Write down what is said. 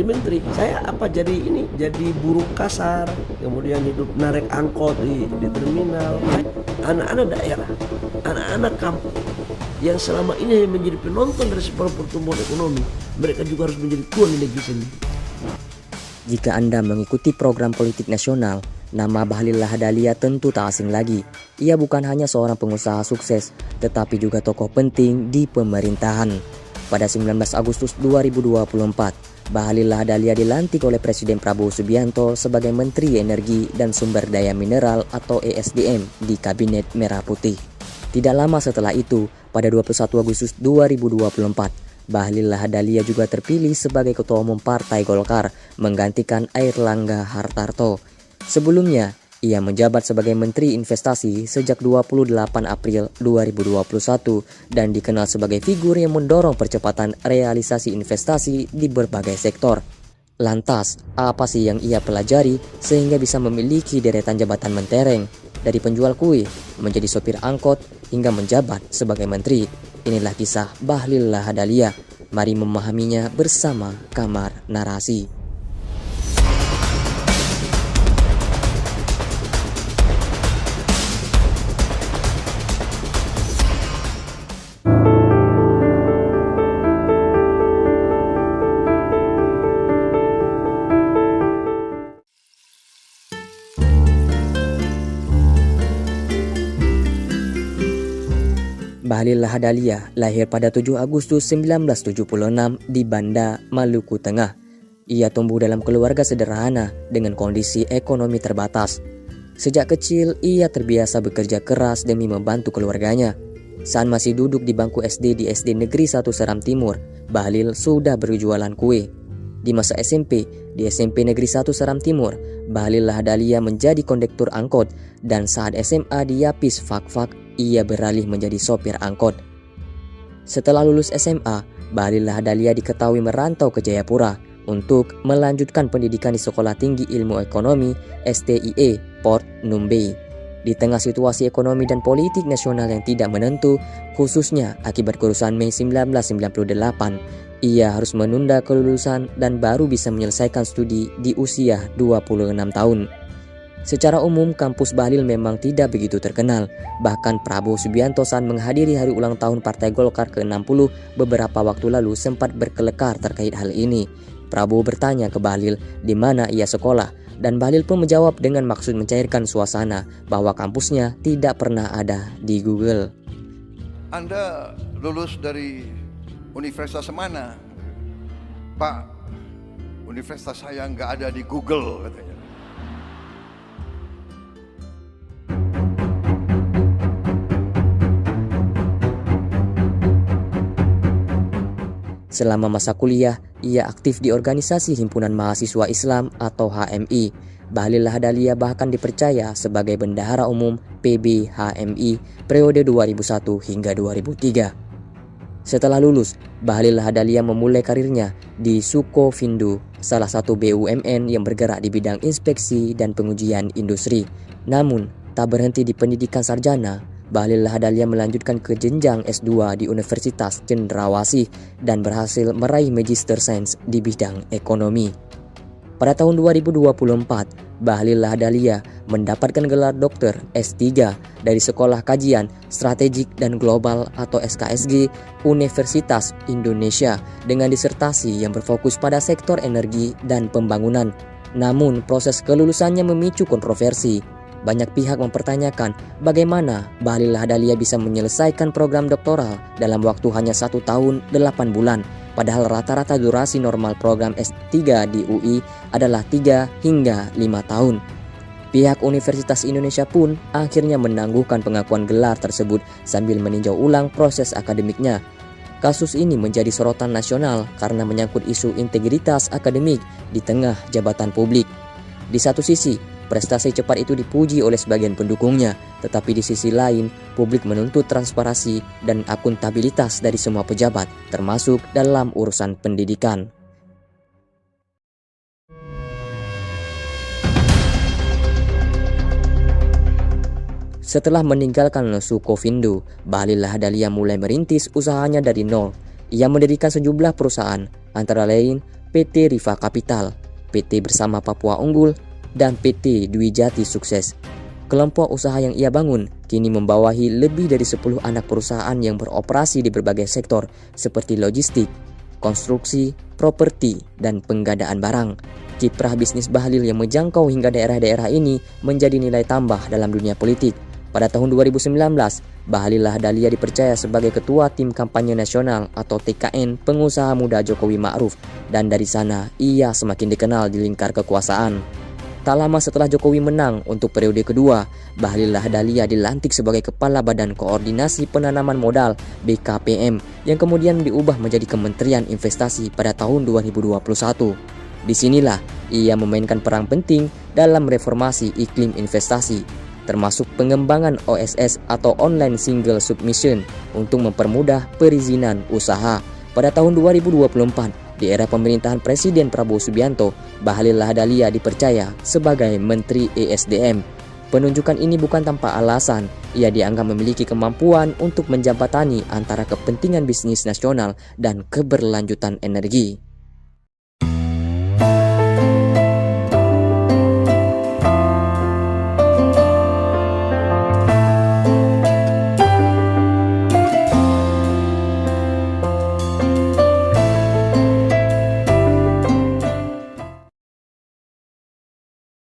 Menteri, saya apa jadi ini? Jadi buruh kasar, kemudian hidup narik angkot di terminal. Anak-anak daerah, anak-anak kampung yang selama ini hanya menjadi penonton dari sebuah pertumbuhan ekonomi, mereka juga harus menjadi tuan di negeri sendiri. Jika Anda mengikuti program politik nasional, nama Bahlil Lahadalia tentu tak asing lagi. Ia bukan hanya seorang pengusaha sukses, tetapi juga tokoh penting di pemerintahan. Pada 19 Agustus 2024, Bahlil Lahadalia dilantik oleh Presiden Prabowo Subianto sebagai Menteri Energi dan Sumber Daya Mineral atau ESDM di Kabinet Merah Putih. Tidak lama setelah itu, pada 21 Agustus 2024, Bahlil Lahadalia juga terpilih sebagai Ketua Umum Partai Golkar menggantikan Airlangga Hartarto. Sebelumnya, ia menjabat sebagai Menteri Investasi sejak 28 April 2021 dan dikenal sebagai figur yang mendorong percepatan realisasi investasi di berbagai sektor. Lantas, apa sih yang ia pelajari sehingga bisa memiliki deretan jabatan mentereng? Dari penjual kue, menjadi sopir angkot, hingga menjabat sebagai menteri. Inilah kisah Bahlil Lahadalia. Mari memahaminya bersama Kamar Narasi. Bahlil Lahadalia lahir pada 7 Agustus 1976 di Banda, Maluku Tengah. Ia tumbuh dalam keluarga sederhana dengan kondisi ekonomi terbatas. Sejak kecil, ia terbiasa bekerja keras demi membantu keluarganya. Saat masih duduk di bangku SD di SD Negeri 1 Seram Timur, Bahlil sudah berjualan kue. Di masa SMP, di SMP Negeri 1 Seram Timur, Bahlil Lahadalia menjadi kondektur angkot dan saat SMA di Yapis Fakfak, ia beralih menjadi sopir angkot. Setelah lulus SMA, Bahlil Lahadalia diketahui merantau ke Jayapura untuk melanjutkan pendidikan di Sekolah Tinggi Ilmu Ekonomi STIE Port Numbei. Di tengah situasi ekonomi dan politik nasional yang tidak menentu, khususnya akibat kerusuhan Mei 1998, ia harus menunda kelulusan dan baru bisa menyelesaikan studi di usia 26 tahun. Secara umum, kampus Bahlil memang tidak begitu terkenal. Bahkan Prabowo Subianto saat menghadiri hari ulang tahun Partai Golkar ke-60 beberapa waktu lalu sempat berkelekar terkait hal ini. Prabowo bertanya ke Bahlil di mana ia sekolah, dan Bahlil pun menjawab dengan maksud mencairkan suasana bahwa kampusnya tidak pernah ada di Google. Anda lulus dari universitas mana? Pak, universitas saya nggak ada di Google katanya. Selama masa kuliah, ia aktif di organisasi Himpunan Mahasiswa Islam atau HMI. Bahlil Lahadalia bahkan dipercaya sebagai Bendahara Umum PB HMI periode 2001 hingga 2003. Setelah lulus, Bahlil Lahadalia memulai karirnya di Sukovindo, salah satu BUMN yang bergerak di bidang inspeksi dan pengujian industri. Namun, tak berhenti di pendidikan sarjana, Bahlil Lahadalia melanjutkan ke jenjang S2 di Universitas Cendrawasih dan berhasil meraih Magister Sains di bidang ekonomi. Pada tahun 2024, Bahlil Lahadalia mendapatkan gelar doktor S3 dari Sekolah Kajian Strategik dan Global atau SKSG Universitas Indonesia dengan disertasi yang berfokus pada sektor energi dan pembangunan. Namun, proses kelulusannya memicu kontroversi. Banyak pihak mempertanyakan bagaimana Bahlil Lahadalia bisa menyelesaikan program doktoral dalam waktu hanya 1 tahun 8 bulan. Padahal rata-rata durasi normal program S3 di UI adalah 3 hingga 5 tahun. Pihak Universitas Indonesia pun akhirnya menangguhkan pengakuan gelar tersebut sambil meninjau ulang proses akademiknya. Kasus ini menjadi sorotan nasional karena menyangkut isu integritas akademik di tengah jabatan publik. Di satu sisi, prestasi cepat itu dipuji oleh sebagian pendukungnya, tetapi di sisi lain, publik menuntut transparansi dan akuntabilitas dari semua pejabat, termasuk dalam urusan pendidikan. Setelah meninggalkan Sukovindo, Bahlil Lahadalia mulai merintis usahanya dari nol. Ia mendirikan sejumlah perusahaan, antara lain PT Riva Capital, PT Bersama Papua Unggul, dan PT Dwi Jati Sukses. Kelompok usaha yang ia bangun kini membawahi lebih dari 10 anak perusahaan yang beroperasi di berbagai sektor seperti logistik, konstruksi, properti, dan penggadaan barang. Kiprah bisnis Bahlil yang menjangkau hingga daerah-daerah ini menjadi nilai tambah dalam dunia politik. Pada tahun 2019, Bahlil Lahadalia dipercaya sebagai Ketua Tim Kampanye Nasional atau TKN pengusaha muda Jokowi Ma'ruf, dan dari sana ia semakin dikenal di lingkar kekuasaan. Tak lama setelah Jokowi menang untuk periode kedua, Bahlil Lahadalia dilantik sebagai Kepala Badan Koordinasi Penanaman Modal BKPM yang kemudian diubah menjadi Kementerian Investasi pada tahun 2021. Disinilah ia memainkan peran penting dalam reformasi iklim investasi, termasuk pengembangan OSS atau Online Single Submission untuk mempermudah perizinan usaha. Pada tahun 2024, di era pemerintahan Presiden Prabowo Subianto, Bahlil Lahadalia dipercaya sebagai Menteri ESDM. Penunjukan ini bukan tanpa alasan. Ia dianggap memiliki kemampuan untuk menjembatani antara kepentingan bisnis nasional dan keberlanjutan energi.